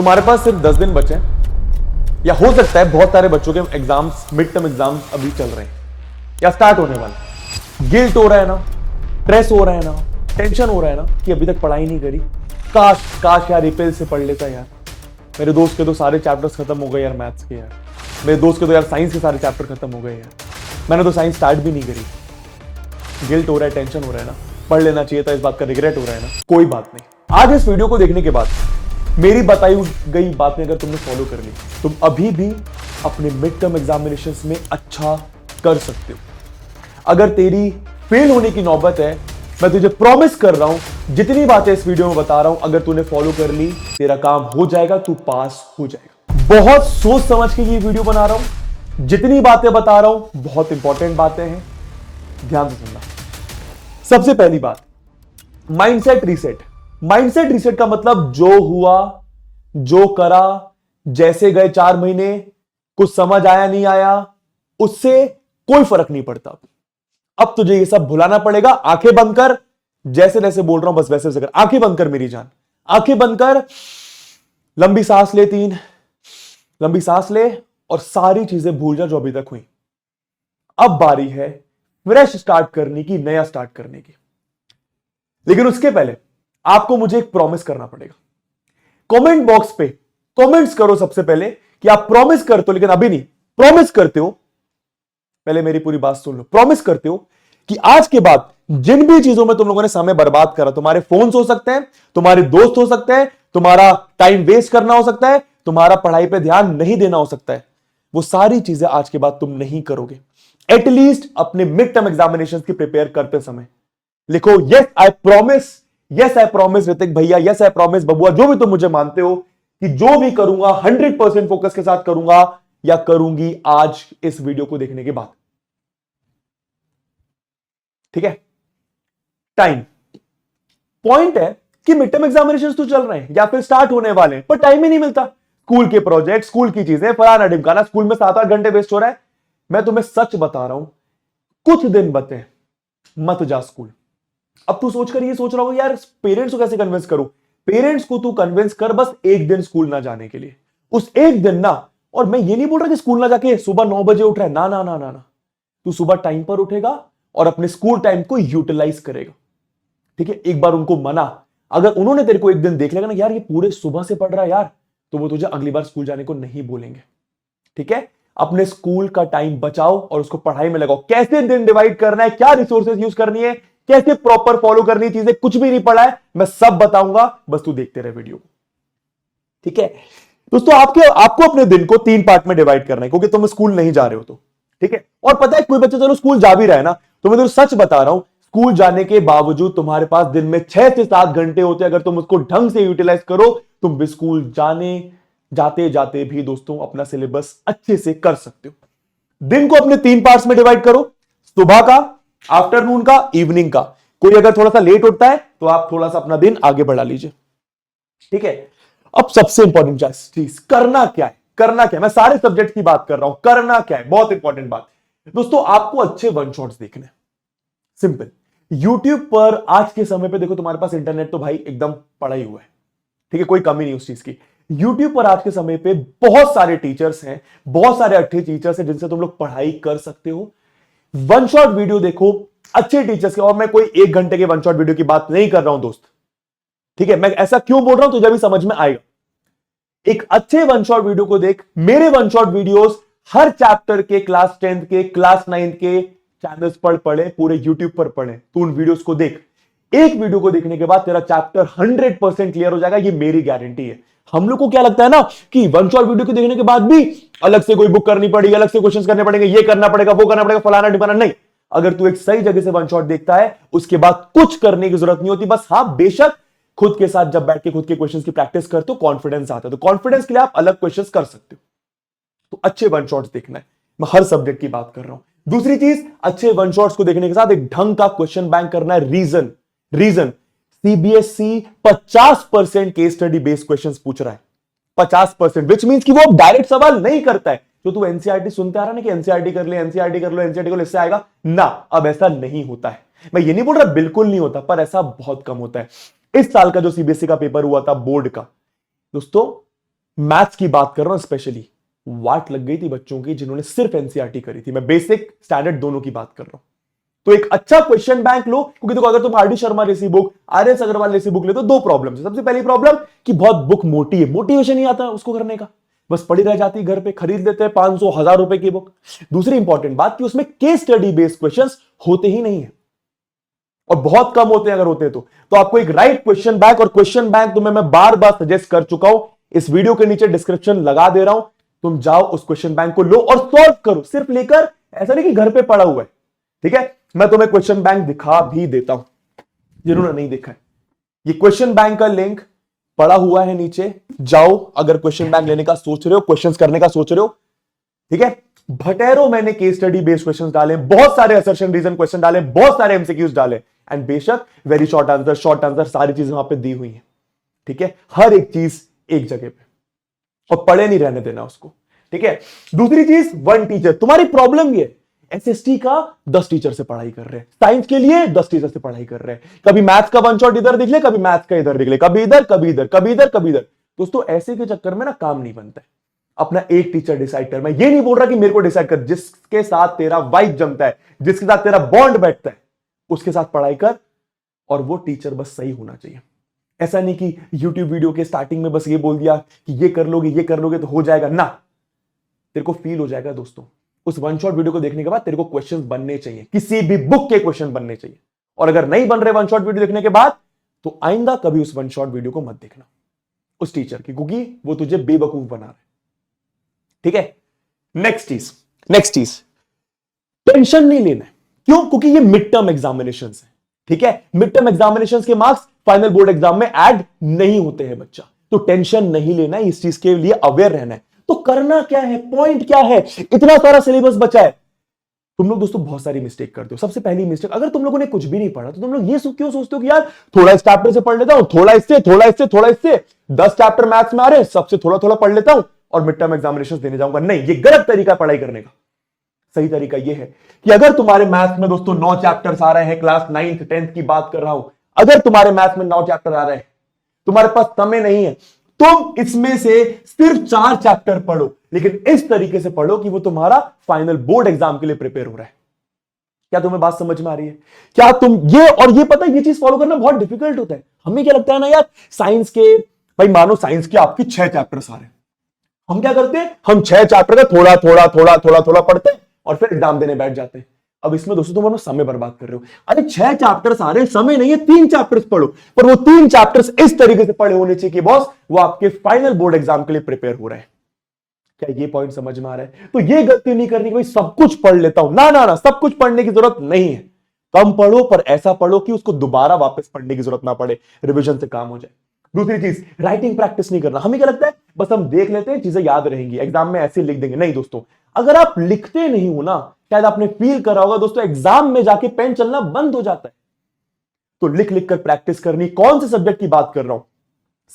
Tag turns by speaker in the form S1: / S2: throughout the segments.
S1: तुम्हारे पास सिर्फ 10 दिन बचे हैं, या हो सकता है बहुत सारे बच्चों के एग्जाम्स, मिड टर्म एग्जाम्स अभी चल रहे हैं या स्टार्ट होने वाले। गिल्ट हो रहा है ना, स्ट्रेस हो रहा है ना, टेंशन हो रहा है ना कि अभी तक पढ़ाई नहीं करी। काश काश यार रिपेल से पढ़ लेता यार। मेरे दोस्त के तो सारे चैप्टर्स खत्म हो गए यार मैथ्स के यार। मेरे दोस्त के तो यार साइंस के सारे चैप्टर खत्म हो गए यार। मैंने तो साइंस स्टार्ट भी नहीं करी। गिल्ट हो रहा है, टेंशन हो रहा है ना, पढ़ लेना चाहिए था, इस बात का रिग्रेट हो रहा है ना। कोई बात नहीं, आज इस वीडियो को देखने के बाद मेरी बताई गई बातें अगर तुमने फॉलो कर ली, तुम अभी भी अपने मिड टर्म एग्जामिनेशंस में अच्छा कर सकते हो। अगर तेरी फेल होने की नौबत है, मैं तुझे प्रॉमिस कर रहा हूं, जितनी बातें इस वीडियो में बता रहा हूं अगर तूने फॉलो कर ली, तेरा काम हो जाएगा, तू पास हो जाएगा। बहुत सोच समझ के ये वीडियो बना रहा हूं, जितनी बातें बता रहा हूं बहुत इंपॉर्टेंट बातें हैं, ध्यान से सुनना। सबसे पहली बात, माइंडसेट रीसेट। माइंडसेट रीसेट का मतलब जो हुआ, जो करा, जैसे गए 4 महीने, कुछ समझ आया नहीं आया, उससे कोई फर्क नहीं पड़ता। अब तुझे ये सब भुलाना पड़ेगा। आंखें बंद कर, जैसे जैसे बोल रहा हूं बस वैसे वैसे कर। आंखें बंद कर मेरी जान, आंखें बंद कर, लंबी सांस ले, 3 लंबी सांस ले और सारी चीजें भूल जा जो अभी तक हुई। अब बारी है फ्रेश स्टार्ट करने की, नया स्टार्ट करने की। लेकिन उसके पहले आपको मुझे एक प्रॉमिस करना पड़ेगा। कमेंट बॉक्स पे कमेंट्स करो सबसे पहले कि आप प्रॉमिस करते हो, लेकिन अभी नहीं, प्रॉमिस करते हो, पहले मेरी पूरी बात सुन लो, प्रॉमिस करते हो कि आज के बाद जिन भी चीजों में तुम लोगों ने समय बर्बाद करा, तुम्हारे फोन्स हो सकते हैं, तुम्हारे दोस्त हो सकते हैं, तुम्हारा टाइम वेस्ट करना हो सकता है, तुम्हारा पढ़ाई पे ध्यान नहीं देना हो सकता है, वो सारी चीजें आज के बाद तुम नहीं करोगे। एटलीस्ट अपने मिड टर्म एग्जामिनेशन की प्रिपेयर करते समय लिखो, yes I promise, yes I promise Hrithik भैया, यस आई प्रॉमिस बबुआ, जो भी तुम मुझे मानते हो, कि जो भी करूंगा 100% फोकस के साथ करूंगा या करूंगी आज इस वीडियो को देखने के बाद। ठीक है? टाइम पॉइंट है कि मिड टर्म एग्जामिनेशंस तो चल रहे हैं या फिर स्टार्ट होने वाले हैं, पर टाइम ही नहीं मिलता। स्कूल के प्रोजेक्ट, स्कूल की चीजें, फलाना ढिमकाना, स्कूल में 7-8 घंटे वेस्ट हो रहा है। मैं तुम्हें सच बता रहा हूं, कुछ दिन बचे, मत जा स्कूल। अब तू सोचकर ये सोच रहा होगा यार पेरेंट्स को कैसे कन्विंस करूं। पेरेंट्स को तू कन्विंस कर बस एक दिन स्कूल ना जाने के लिए, उस एक दिन ना। और मैं ये नहीं बोल रहा कि स्कूल ना जाके सुबह 9 बजे उठ रहा है, ना ना ना ना ना। तू सुबह टाइम पर उठेगा और अपने स्कूल टाइम को यूटिलाइज करेगा। ठीक है? एक बार उनको मना, अगर उन्होंने तेरे को एक दिन देख लेगा ना यार ये पूरे सुबह से पढ़ रहा है यार, तो वो तुझे अगली बार स्कूल जाने को नहीं बोलेंगे। ठीक है? अपने स्कूल का टाइम बचाओ और उसको पढ़ाई में लगाओ। कैसे दिन डिवाइड करना है, क्या रिसोर्सेज यूज करनी है, कैसे प्रॉपर फॉलो करनी है चीजें, कुछ भी नहीं पढ़ा है, मैं सब बताऊंगा, बस तू देखते रहे वीडियो को। ठीक है दोस्तों? आपको अपने दिन को 3 पार्ट में डिवाइड करना है, क्योंकि तुम स्कूल नहीं जा रहे हो तो। ठीक है? और पता है कोई बच्चे चलो स्कूल जा भी रहा है ना, तो मैं तो सच बता रहा हूं, स्कूल जाने के बावजूद तुम्हारे पास दिन में 6 से 7 घंटे होते, अगर तुम उसको ढंग से यूटिलाइज करो, तुम भी स्कूल जाते जाते भी दोस्तों अपना सिलेबस अच्छे से कर सकते हो। दिन को अपने 3 पार्ट्स में डिवाइड करो, सुबह का, आफ्टरनून का, इवनिंग का। कोई अगर थोड़ा सा लेट उठता है तो आप थोड़ा सा अपना दिन आगे बढ़ा लीजिए। ठीक है? अब सबसे इंपॉर्टेंट चीज, करना क्या है, करना क्या है। मैं सारे सब्जेक्ट की बात कर रहा हूं, करना क्या है, बहुत इंपॉर्टेंट बात दोस्तों। आपको अच्छे वन शॉट्स देखने, सिंपल। यूट्यूब पर आज के समय पे देखो, तुम्हारे पास इंटरनेट तो भाई एकदम पड़ा ही हुआ है। ठीक है? कोई कमी नहीं उस चीज की। यूट्यूब पर आज के समय पे बहुत सारे टीचर्स हैं, बहुत सारे अच्छे टीचर्स हैं जिनसे तुम लोग पढ़ाई कर सकते हो। वन शॉट वीडियो देखो अच्छे टीचर्स के, और मैं कोई 1 घंटे के वन शॉट वीडियो की बात नहीं कर रहा हूं दोस्त। ठीक है? मैं ऐसा क्यों बोल रहा हूं तुझे भी समझ में आएगा। एक अच्छे वन शॉट वीडियो को देख। मेरे वन शॉट वीडियोस हर चैप्टर के, क्लास 10th के, क्लास 9th के चैनल्स पर पढ़े, पूरे यूट्यूब पर पढ़े। तू उन वीडियोस को देख। एक वीडियो को देखने के बाद तेरा चैप्टर 100% क्लियर हो जाएगा, ये मेरी गारंटी है। हम लोग को क्या लगता है ना कि वन शॉट वीडियो को देखने के बाद भी अलग से कोई बुक करनी पड़ेगी, अलग से क्वेश्चंस करने पड़ेंगे, ये करना पड़ेगा, वो करना पड़ेगा, फलाना ढिमकाना। नहीं, अगर तू एक सही जगह से वन शॉट देखता है, उसके बाद कुछ करने की जरूरत नहीं होती। बस हां, बेशक खुद के साथ जब बैठ के खुद के क्वेश्चंस की प्रैक्टिस करते हो, कॉन्फिडेंस आता है, तो कॉन्फिडेंस के लिए आप अलग क्वेश्चंस कर सकते हो। तो अच्छे वन शॉट्स देखना है, मैं हर सब्जेक्ट की बात कर रहा हूं। दूसरी चीज, अच्छे वन शॉट्स को देखने के साथ एक ढंग का क्वेश्चन बैंक करना है। Reason CBSE 50% case study based questions पूछ रहा है, 50%, विच मींस कि वो डायरेक्ट सवाल नहीं करता है। जो तू एनसीईआरटी सुनते आ रहा है ना कि एनसीईआरटी कर ले, एनसीईआरटी कर लो, एनसीईआरटी को इससे आएगा ना, अब ऐसा नहीं होता है। मैं ये नहीं बोल रहा बिल्कुल नहीं होता, पर ऐसा बहुत कम होता है। इस साल का जो सीबीएसई का पेपर हुआ था बोर्ड का दोस्तों, मैथ्स की बात कर रहा हूं स्पेशली, वाट लग गई थी बच्चों की जिन्होंने सिर्फ एनसीईआरटी करी थी। मैं बेसिक स्टैंडर्ड दोनों की बात कर रहा हूं। तो एक अच्छा क्वेश्चन बैंक लो, क्योंकि देखो अगर तुम आर डी शर्मा जैसी बुक, आर एस अग्रवाल जैसी बुक ले तो दो प्रॉब्लम है। सबसे पहली प्रॉब्लम कि बहुत बुक मोटी है, मोटिवेशन नहीं आता उसको करने का, बस पड़ी रह जाती, घर पे खरीद लेते हैं 500 1000 रुपए की बुक। दूसरी इंपॉर्टेंट बात कि उसमें केस स्टडी बेस्ड क्वेश्चंस होते ही नहीं है, और बहुत कम होते हैं अगर होते हैं तो आपको एक राइट क्वेश्चन बैंक, और क्वेश्चन बैंक तुम्हें मैं बार बार सजेस्ट कर चुका हूं, इस वीडियो के नीचे डिस्क्रिप्शन लगा दे रहा हूं, तुम जाओ उस क्वेश्चन बैंक को लो और सॉल्व करो, सिर्फ लेकर, ऐसा नहीं कि घर पे पड़ा हुआ है। ठीक है, मैं तुम्हें क्वेश्चन बैंक दिखा भी देता हूं जिन्होंने नहीं देखा है। ये क्वेश्चन बैंक का लिंक पड़ा हुआ है नीचे, जाओ अगर क्वेश्चन बैंक लेने का सोच रहे हो, क्वेश्चंस करने का सोच रहे हो। ठीक है, भटेरो मैंने केस स्टडी बेस्ड क्वेश्चंस डाले, बहुत सारे असर्शन रीजन क्वेश्चन डाले, बहुत सारे एमसीक्यूज डाले, एंड बेशक वेरी शॉर्ट आंसर सारी चीजें वहां पे दी हुई हैं। ठीक है, हर एक चीज एक जगह पे, और पढ़े नहीं रहने देना उसको। ठीक है, दूसरी चीज, वन टीचर। तुम्हारी प्रॉब्लम ये, एसएसटी का 10 टीचर से पढ़ाई कर रहे हैं, साइंस के लिए 10 टीचर से पढ़ाई कर रहे हैं, कभी मैथ्स का वन शॉट इधर दिख ले, कभी मैथ्स का इधर दिख ले, कभी इधर कभी इधर कभी इधर कभी इधर। दोस्तों ऐसे के चक्कर में ना काम नहीं बनता है। अपना एक टीचर डिसाइड कर, मैं ये नहीं बोल रहा कि मेरे को डिसाइड कर, जिसके साथ तेरा वाइब जमता है, जिसके साथ तेरा बॉन्ड बैठता है, उसके साथ पढ़ाई कर, और वो टीचर बस सही होना चाहिए। ऐसा नहीं कि YouTube वीडियो के स्टार्टिंग में बस ये बोल दिया कि ये कर लोगे तो हो जाएगा ना। तेरे को फील हो जाएगा दोस्तों, उस वन शॉट वीडियो को देखने के बाद तेरे को क्वेश्चंस बनने चाहिए, किसी भी बुक के क्वेश्चन बनने चाहिए। और अगर नहीं बन रहे वन शॉट वीडियो देखने के बाद, तो आइंदा कभी उस वन शॉट वीडियो को मत देखना उस टीचर की, क्योंकि वो तुझे बेवकूफ बना रहा है। ठीक है, नेक्स्ट चीज, टेंशन नहीं लेना है। क्यों? क्योंकि ये मिड टर्म एग्जामिनेशन है। ठीक है, मिड टर्म एग्जामिनेशन के मार्क्स फाइनल बोर्ड एग्जाम में ऐड नहीं होते हैं बच्चा, तो टेंशन नहीं लेना है, इस चीज के लिए अवेयर रहना है। तो करना क्या है, पॉइंट क्या है, इतना सारा सिलेबस बचा है। तुम लोग दोस्तों बहुत सारी मिस्टेक करते हो। सबसे पहली मिस्टेक, अगर तुम लोगों ने कुछ भी नहीं पढ़ा तो तुम लोग ये क्यों सोचते हो कि यार थोड़ा इस चैप्टर से पढ़ लेता हूं, थोड़ा इससे थोड़ा इससे थोड़ा इससे, 10 चैप्टर मैथ्स में आ रहे हैं, सबसे थोड़ा थोड़ा पढ़ लेता हूं और मिड टर्म एग्जामिनेशन देने जाऊंगा। नहीं, ये गलत तरीका पढ़ाई करने का। सही तरीका ये है कि अगर तुम्हारे मैथ्स में दोस्तों 9 चैप्टर्स आ रहे हैं, क्लास 9th 10th की बात कर रहा हूं, अगर तुम्हारे मैथ्स में 9 चैप्टर आ रहे हैं, तुम्हारे पास समय नहीं है, तुम इसमें से सिर्फ 4 चैप्टर पढ़ो, लेकिन इस तरीके से पढ़ो कि वो तुम्हारा फाइनल बोर्ड एग्जाम के लिए प्रिपेयर हो रहा है। क्या तुम्हें बात समझ में आ रही है? क्या तुम ये पता है, ये चीज फॉलो करना बहुत डिफिकल्ट होता है। हमें क्या लगता है ना यार, साइंस के, भाई मानो साइंस के आपकी 6 चैप्टर्स आ रहे हैं, हम क्या करते हैं, हम 6 चैप्टर का थोड़ा थोड़ा थोड़ा थोड़ा थोड़ा पढ़ते हैं और फिर एग्जाम देने बैठ जाते हैं। अब इसमें दोस्तों तुम अपना समय बर्बाद कर रहे हो। अरे 6 चैप्टर्स आ रहे हैं, समय नहीं है, 3 चैप्टर्स पढ़ो, पर वो 3 चैप्टर्स इस तरीके से पढ़े होने चाहिए कि बॉस वो आपके फाइनल बोर्ड एग्जाम के लिए प्रिपेयर हो रहे हैं। क्या ये पॉइंट समझ में आ रहा है? तो ये गलती नहीं करनी कि भाई सब कुछ पढ़ लेता हूं, ना ना ना, सब कुछ पढ़ने की जरूरत नहीं है। कम पढ़ो, पर ऐसा पढ़ो कि उसको दोबारा वापस पढ़ने की जरूरत ना पड़े, रिवीजन से काम हो जाए। दूसरी चीज, राइटिंग प्रैक्टिस नहीं करना। हमें क्या लगता है, बस हम देख लेते हैं, चीजें याद रहेंगी, एग्जाम में ऐसे लिख देंगे। नहीं दोस्तों, अगर आप लिखते नहीं हो ना, शायद आपने फील करा होगा दोस्तों, एग्जाम में जाके पेन चलना बंद हो जाता है। तो लिख लिख कर प्रैक्टिस करनी। कौन से सब्जेक्ट की बात कर रहा हूं,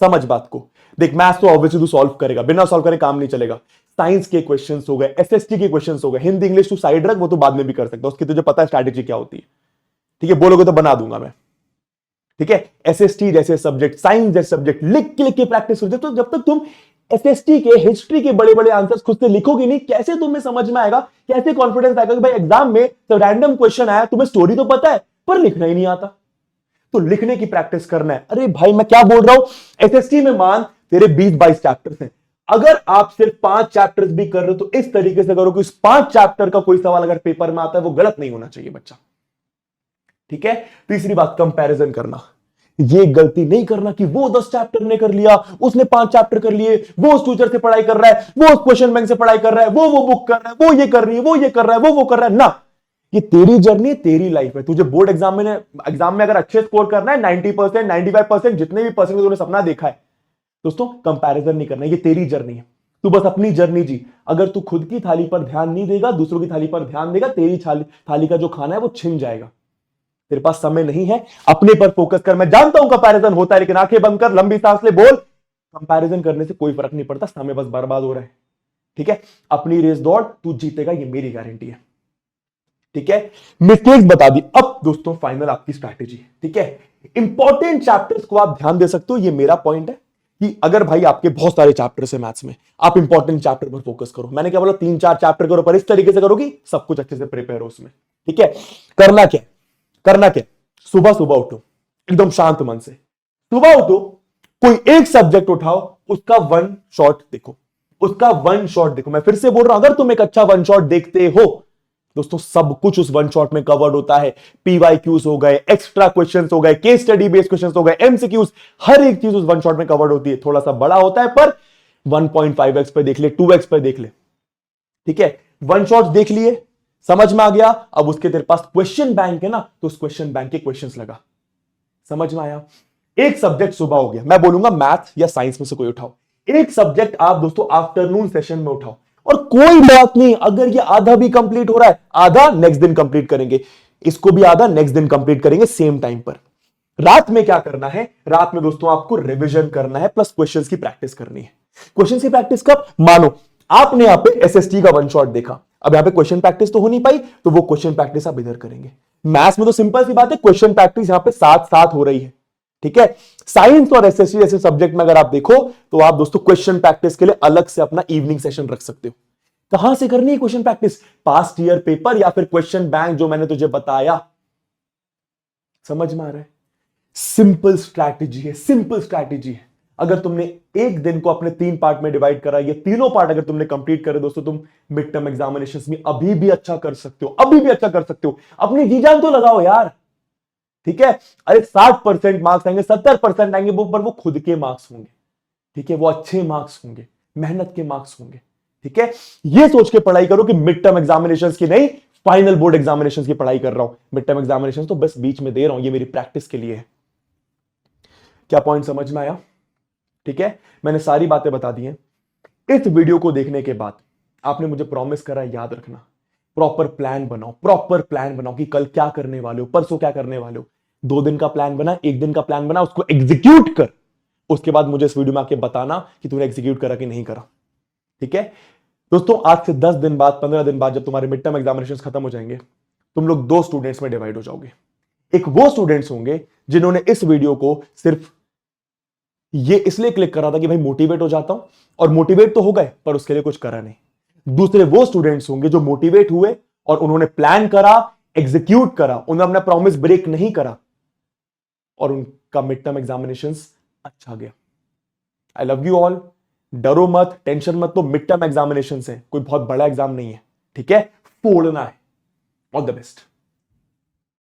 S1: समझ बात को। देख, मैथ्स तो ऑब्वियसली तू सॉल्व करेगा, बिना सॉल्व करे काम नहीं चलेगा। साइंस के क्वेश्चंस हो गए, एसएसटी के क्वेश्चंस हो गए, हिंदी इंग्लिश तू साइड रख, वो तो बाद में भी कर सकता है, उसकी तुझे पता है स्ट्रैटेजी क्या होती है। ठीक है, बोलोगे तो बना दूंगा मैं। ठीक है, एसएसटी जैसे सब्जेक्ट, साइंस जैसे सब्जेक्ट लिख के प्रैक्टिस हो जाए, तो जब तक तुम एसएसटी के, हिस्ट्री के बड़े बड़े आंसर्स खुद से लिखोगे नहीं, कैसे तुम्हें समझ में आएगा, कैसे कॉन्फिडेंस आएगा कि भाई एग्जाम में तो रैंडम क्वेश्चन आया, तुम्हें स्टोरी तो पता है पर लिखना ही नहीं आता। तो लिखने की प्रैक्टिस करना है। अरे भाई मैं क्या बोल रहा हूं, एसएसटी में मान तेरे 20-22 चैप्टर्स हैं, अगर आप सिर्फ 5 चैप्टर्स भी कर रहे हो, तो इस तरीके से करो कि उस 5 चैप्टर का कोई सवाल अगर पेपर में आता है, वो गलत नहीं होना चाहिए बच्चा। ठीक है, तीसरी बात, कंपैरिजन करना। ये गलती नहीं करना कि वो 10 चैप्टर ने कर लिया, उसने 5 चैप्टर कर लिए, वो उस टीचर से पढ़ाई कर रहा है, वो उस क्वेश्चन बैंक से पढ़ाई कर रहा है, वो बुक कर रहा है, वो ये कर रही है, वो ये कर रहा है, वो कर रहा है ना। ये तेरी जर्नी, तेरी लाइफ है। तुझे बोर्ड एग्जाम में अगर अच्छे स्कोर करना है, 90%, 95%, जितने भी परसेंट तूने सपना देखा है, दोस्तों कंपैरिजन नहीं करना। ये तेरी जर्नी है, तू बस अपनी जर्नी जी। अगर तू खुद की थाली पर ध्यान नहीं देगा, दूसरों की थाली पर ध्यान देगा, तेरी थाली का जो खाना है वो छिन जाएगा। तेरे पास समय नहीं है, अपने पर फोकस कर। मैं जानता हूं कंपैरिजन होता है, लेकिन आंखें बंद कर, लंबी सांस ले, बोल, कंपैरिजन करने से कोई फर्क नहीं पड़ता, समय बस बर्बाद हो रहा है। ठीक है, अपनी रेस दौड़, तू जीतेगा, ये मेरी गारंटी है। ठीक है, मिस्टेक्स बता दी। अब दोस्तों फाइनल आपकी स्ट्रैटेजी। ठीक है, इंपॉर्टेंट चैप्टर्स को आप ध्यान दे सकते हो, ये मेरा पॉइंट है। कि अगर भाई आपके बहुत सारे चैप्टर्स है मैथ्स में, आप इंपॉर्टेंट चैप्टर पर फोकस करो। मैंने क्या बोला, 3-4 चैप्टर करो, पर इस तरीके से करोगी सब कुछ अच्छे से प्रिपेयर हो उसमें। ठीक है, करना क्या, करना क्या, सुबह सुबह उठो एकदम शांत मन से, सुबह उठो, कोई एक सब्जेक्ट उठाओ, उसका वन शॉट देखो, उसका वन शॉट देखो। मैं फिर से बोल रहा हूं, अगर तुम एक अच्छा वन शॉट देखते हो दोस्तों, सब कुछ उस वन शॉट में कवर्ड होता है। पीवाईक्यूज हो गए, एक्स्ट्रा क्वेश्चंस हो गए, केस स्टडी बेस्ड क्वेश्चंस हो गए, एमसीक्यूज, हर एक चीज उस वन शॉट में कवर्ड होती है। थोड़ा सा बड़ा होता है पर 1.5x पे देख ले, 2x पे देख ले। ठीक है, वन शॉट देख लिए, समझ में आ गया। अब उसके तेरे पास क्वेश्चन बैंक है ना, तो उस क्वेश्चन बैंक के क्वेश्चंस लगा। समझ में आया। एक सब्जेक्ट सुबह हो गया, मैं बोलूंगा मैथ या साइंस में से कोई उठाओ। एक सब्जेक्ट आप दोस्तों आफ्टरनून सेशन में उठाओ, और कोई बात नहीं अगर ये आधा भी कंप्लीट हो रहा है, आधा नेक्स्ट दिन कंप्लीट करेंगे, इसको भी आधा नेक्स्ट दिन कंप्लीट करेंगे सेम टाइम पर। रात में क्या करना है, रात में दोस्तों आपको रिवीजन करना है प्लस क्वेश्चंस की प्रैक्टिस करनी है। क्वेश्चंस की प्रैक्टिस कब, मानो आपने यहां पे एसएसटी का वन शॉट देखा, अब यहां पे क्वेश्चन प्रैक्टिस तो हो नहीं पाई, तो वो क्वेश्चन प्रैक्टिस आप इधर करेंगे। मैथ्स में तो सिंपल सी बात है, क्वेश्चन प्रैक्टिस यहां पे साथ साथ हो रही है। ठीक है, साइंस और एसएसटी जैसे सब्जेक्ट में अगर आप देखो, तो आप दोस्तों क्वेश्चन प्रैक्टिस के लिए अलग से अपना इवनिंग सेशन रख सकते हो। कहां से करनी है question practice, past year paper या फिर क्वेश्चन बैंक जो मैंने तुझे बताया। समझ में आ रहा है, सिंपल स्ट्रैटेजी है, सिंपल स्ट्रैटेजी है। अगर तुमने एक दिन को अपने 3 पार्ट में डिवाइड करा, ये तीनों पार्ट अगर तुमने कंप्लीट करे दोस्तों, तुम मिड टर्म एग्जामिनेशंस में अभी भी अच्छा कर सकते हो, अभी भी अच्छा कर सकते हो। अपनी जी जान तो लगाओ यार। ठीक है, अरे 60% मार्क्स आएंगे, 70% आएंगे, वो पर वो खुद के मार्क्स होंगे। ठीक है, वो अच्छे मार्क्स होंगे, मेहनत के मार्क्स होंगे। ठीक है, ये सोच के पढ़ाई करो कि मिड टर्म एग्जामिनेशंस की नहीं, फाइनल बोर्ड एग्जामिनेशंस की पढ़ाई कर रहा हूं। मिड टर्म एग्जामिनेशंस तो बस बीच में दे रहा हूं, ये मेरी प्रैक्टिस के लिए है। क्या पॉइंट समझ में आया। ठीक है, मैंने सारी बातें बता दी हैं। इस वीडियो को देखने के बाद आपने मुझे प्रॉमिस करा, याद रखना, प्रॉपर प्लान बनाओ, प्रॉपर प्लान बनाओ कि कल क्या करने वाले हो, परसों क्या करने वाले हो। 2 दिन का प्लान बना, 1 दिन का प्लान बना, उसको एग्जीक्यूट कर। उसके बाद मुझे इस वीडियो में आके बताना कि तूने एग्जीक्यूट करा कि नहीं करा। ठीक है दोस्तों, आज से 10 दिन बाद, 15 दिन बाद, जब तुम्हारे मिड टर्म एग्जामिनेशन खत्म हो जाएंगे, तुम लोग 2 स्टूडेंट्स में डिवाइड हो जाओगे। एक वो स्टूडेंट्स होंगे जिन्होंने इस वीडियो को सिर्फ ये इसलिए क्लिक करा था कि भाई मोटिवेट हो जाता हूं, और मोटिवेट तो हो गए पर उसके लिए कुछ करा नहीं। दूसरे वो स्टूडेंट्स होंगे जो मोटिवेट हुए और उन्होंने प्लान करा, एग्जीक्यूट करा, उन्होंने अपना प्रॉमिस ब्रेक नहीं करा, और उनका मिड टर्म एग्जामिनेशन अच्छा गया। I love you all. डरो मत, टेंशन मत, तो मिड टर्म एग्जामिनेशन है, कोई बहुत बड़ा एग्जाम नहीं है। ठीक है, फोड़ना है। All the best.